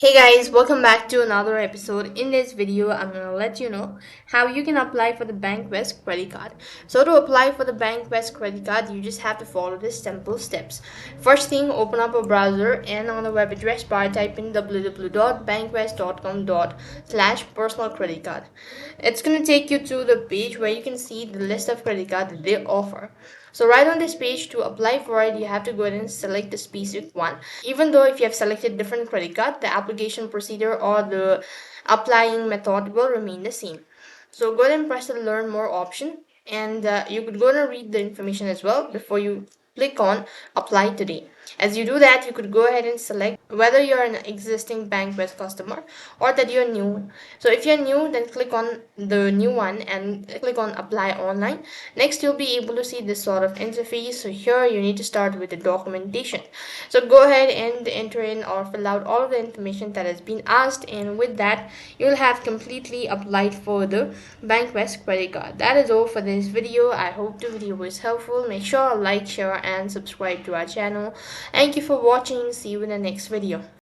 Hey guys, welcome back to another episode. In this video, I'm gonna let you know how you can apply for the Bankwest credit card. So to apply for the Bankwest credit card, you just have to follow these simple steps. First thing, open up a browser and on the web address bar type in www.bankwest.com/personal credit card. It's gonna take you to the page where you can see the list of credit cards that they offer. So right on this page, to apply for it, you have to go ahead and select the specific one. Even though if you have selected different credit card, the application procedure or the applying method will remain the same. So go ahead and press the learn more option, and you could go and read the information as well before you click on apply today. As you do that, you could go ahead and select whether you're an existing Bankwest customer or that you're new. So if you're new, then click on the new one and click on apply online. Next, you'll be able to see this sort of interface. So here you need to start with the documentation. So go ahead and enter in or fill out all of the information that has been asked, and with that you'll have completely applied for the Bankwest credit card. That is all for this video. I hope the video was helpful. Make sure to like, share and subscribe to our channel. Thank you for watching. See you in the next video.